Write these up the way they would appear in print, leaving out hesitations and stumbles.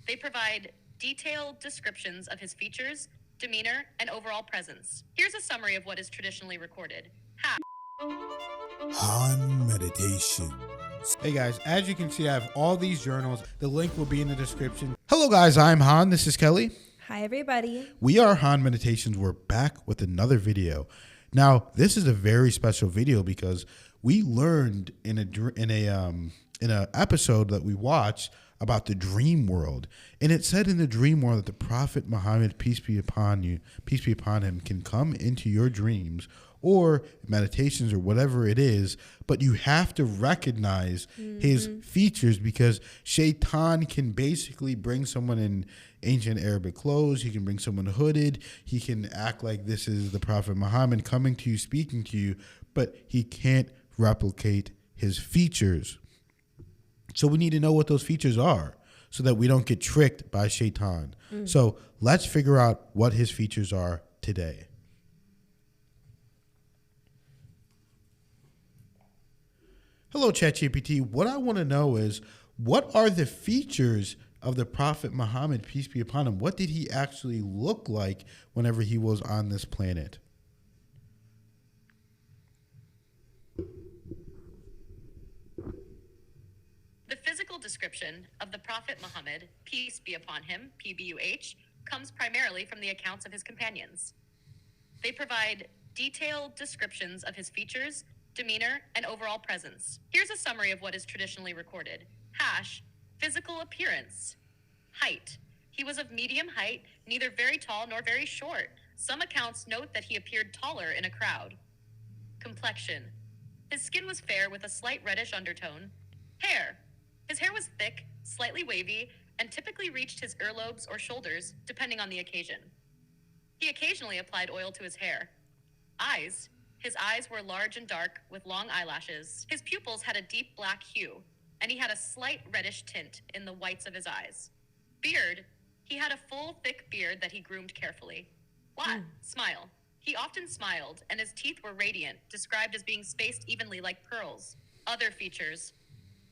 They provide detailed descriptions of his features, demeanor, and overall presence. Here's a summary of what is traditionally recorded. Han Meditations. Hey guys, as you can see, I have all these journals. The link will be in the description. Hello guys, I'm Han. This is Kelly. Hi everybody. We are Han Meditations. We're back with another video. Now, this is a very special video because we learned in a episode that we watched about the dream world. And it said in the dream world that the Prophet Muhammad, peace be upon him, can come into your dreams or meditations or whatever it is, but you have to recognize his features because Shaitan can basically bring someone in ancient Arabic clothes. He can bring someone hooded. He can act like this is the Prophet Muhammad coming to you, speaking to you, but he can't replicate his features. So we need to know what those features are so that we don't get tricked by Shaitan. So let's figure out what his features are today. Hello, ChatGPT. What I want to know is, what are the features of the Prophet Muhammad, peace be upon him? What did he actually look like whenever he was on this planet? The physical description of the Prophet Muhammad, peace be upon him, pbuh, comes primarily from the accounts of his companions. They provide detailed descriptions of his features, demeanor, and overall presence. Here's a summary of what is traditionally recorded. Physical appearance. Height. He was of medium height, neither very tall nor very short. Some accounts note that he appeared taller in a crowd. Complexion. His skin was fair with a slight reddish undertone. Hair. His hair was thick, slightly wavy, and typically reached his earlobes or shoulders, depending on the occasion. He occasionally applied oil to his hair. Eyes. His eyes were large and dark, with long eyelashes. His pupils had a deep black hue, and he had a slight reddish tint in the whites of his eyes. Beard. He had a full, thick beard that he groomed carefully. Smile. He often smiled, and his teeth were radiant, described as being spaced evenly like pearls. Other features.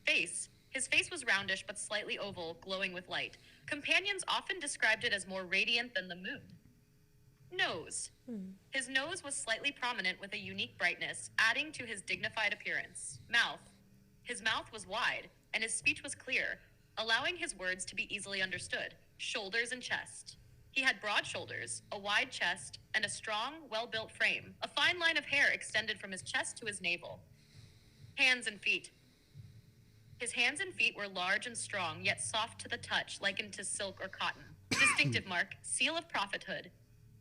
Face. His face was roundish but slightly oval, glowing with light. Companions often described it as more radiant than the moon. Nose. His nose was slightly prominent with a unique brightness, adding to his dignified appearance. Mouth. His mouth was wide, and his speech was clear, allowing his words to be easily understood. Shoulders and chest. He had broad shoulders, a wide chest, and a strong, well-built frame. A fine line of hair extended from his chest to his navel. Hands and feet. His hands and feet were large and strong, yet soft to the touch, likened to silk or cotton. Distinctive mark, seal of prophethood.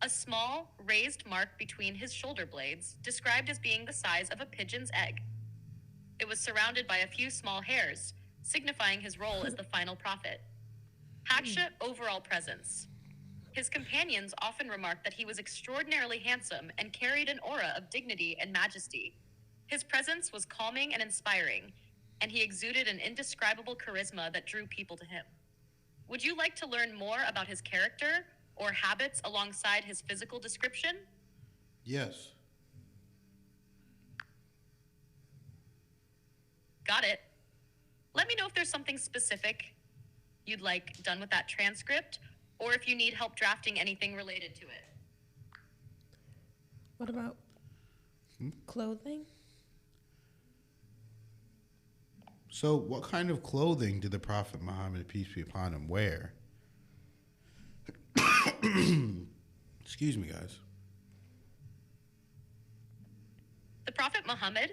A small, raised mark between his shoulder blades, described as being the size of a pigeon's egg. It was surrounded by a few small hairs, signifying his role as the final prophet. Cashapp overall presence. His companions often remarked that he was extraordinarily handsome and carried an aura of dignity and majesty. His presence was calming and inspiring, and he exuded an indescribable charisma that drew people to him. Would you like to learn more about his character or habits alongside his physical description? Yes. Got it. Let me know if there's something specific you'd like done with that transcript, or if you need help drafting anything related to it. What about clothing? So what kind of clothing did the Prophet Muhammad, peace be upon him, wear? Excuse me, guys. The Prophet Muhammad,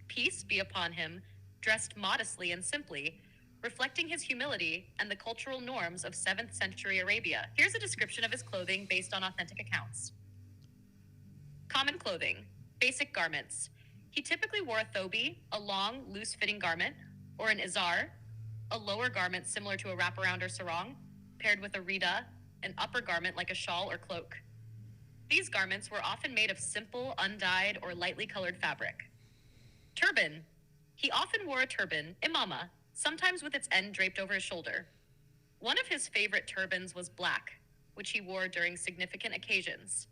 peace be upon him, dressed modestly and simply, reflecting his humility and the cultural norms of 7th century Arabia. Here's a description of his clothing based on authentic accounts. Common clothing, basic garments. He typically wore a thobi, a long, loose-fitting garment, or an izar, a lower garment similar to a wraparound or sarong, paired with a rida, an upper garment like a shawl or cloak. These garments were often made of simple, undyed, or lightly colored fabric. Turban. He often wore a turban, imama, sometimes with its end draped over his shoulder. One of his favorite turbans was black, which he wore during significant occasions.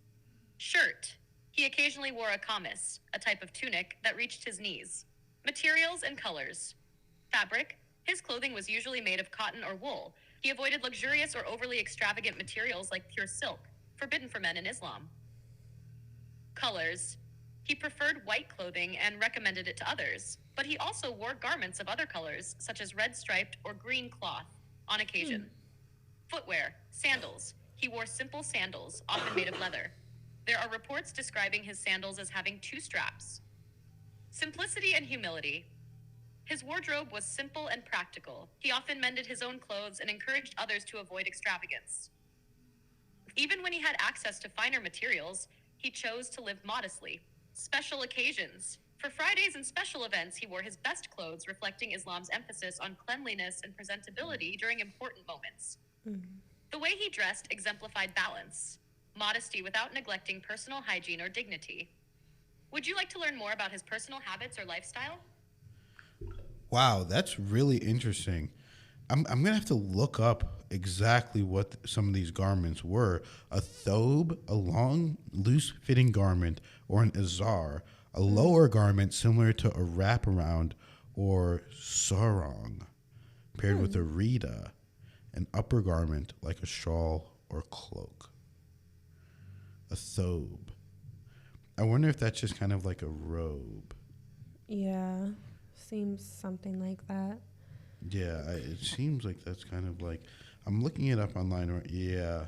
Shirt. He occasionally wore a kamis, a type of tunic that reached his knees. Materials and colors. Fabric. His clothing was usually made of cotton or wool, He avoided luxurious or overly extravagant materials like pure silk, forbidden for men in Islam. Colors. He preferred white clothing and recommended it to others, but he also wore garments of other colors, such as red striped or green cloth, on occasion. Footwear. Sandals. He wore simple sandals, often made of leather. There are reports describing his sandals as having 2 straps. Simplicity and humility. His wardrobe was simple and practical. He often mended his own clothes and encouraged others to avoid extravagance. Even when he had access to finer materials, he chose to live modestly. Special occasions. For Fridays and special events, he wore his best clothes, reflecting Islam's emphasis on cleanliness and presentability during important moments. The way he dressed exemplified balance, modesty without neglecting personal hygiene or dignity. Would you like to learn more about his personal habits or lifestyle? Wow, that's really interesting. I'm going to have to look up exactly what some of these garments were. A thobe, a long, loose-fitting garment, or an izar, a lower garment similar to a wraparound or sarong, paired with a rida, an upper garment like a shawl or cloak. A thobe. I wonder if that's just kind of like a robe. Yeah, seems something like that. Yeah, it seems like that's kind of like, I'm looking it up online. Right? Yeah.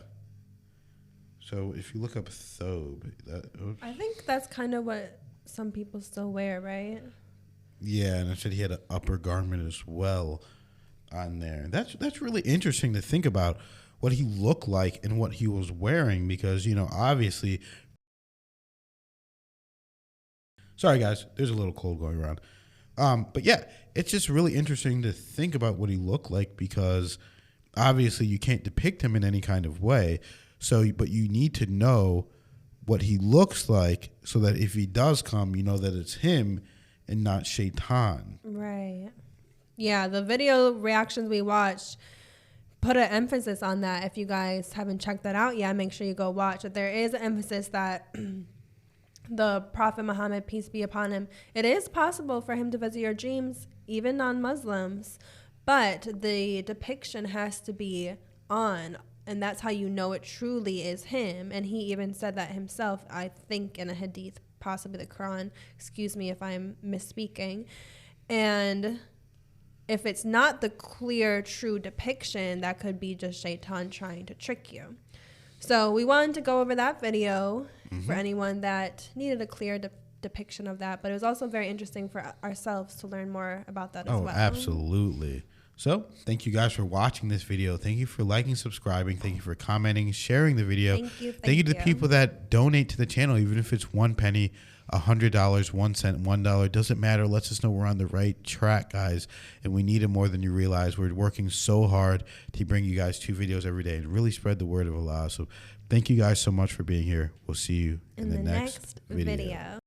So if you look up thobe, I think that's kind of what some people still wear, right? Yeah, and I said he had an upper garment as well on there. That's really interesting to think about what he looked like and what he was wearing because, you know, obviously. Sorry, guys. There's a little cold going around. But yeah, it's just really interesting to think about what he looked like because obviously you can't depict him in any kind of way. So, but you need to know what he looks like so that if he does come, you know that it's him and not Shaitan. Right. Yeah, the video reactions we watched put an emphasis on that. If you guys haven't checked that out yet, make sure you go watch. But there is an emphasis that the Prophet Muhammad, peace be upon him, it is possible for him to visit your dreams, even non-Muslims, but the depiction has to be on, and that's how you know it truly is him. And he even said that himself, I think in a hadith, possibly the Quran, excuse me if I'm misspeaking. And if it's not the clear, true depiction, that could be just Shaitan trying to trick you. So we wanted to go over that video for anyone that needed a clear depiction of that. But it was also very interesting for ourselves to learn more about that as well. Oh, absolutely. So thank you guys for watching this video. Thank you for liking, subscribing. Thank you for commenting, sharing the video. Thank you to the people that donate to the channel, even if it's 1 penny, $100, 1 cent, $1. Doesn't matter. Lets us know we're on the right track, guys. And we need it more than you realize. We're working so hard to bring you guys 2 videos every day and really spread the word of Allah. So thank you guys so much for being here. We'll see you in the next video.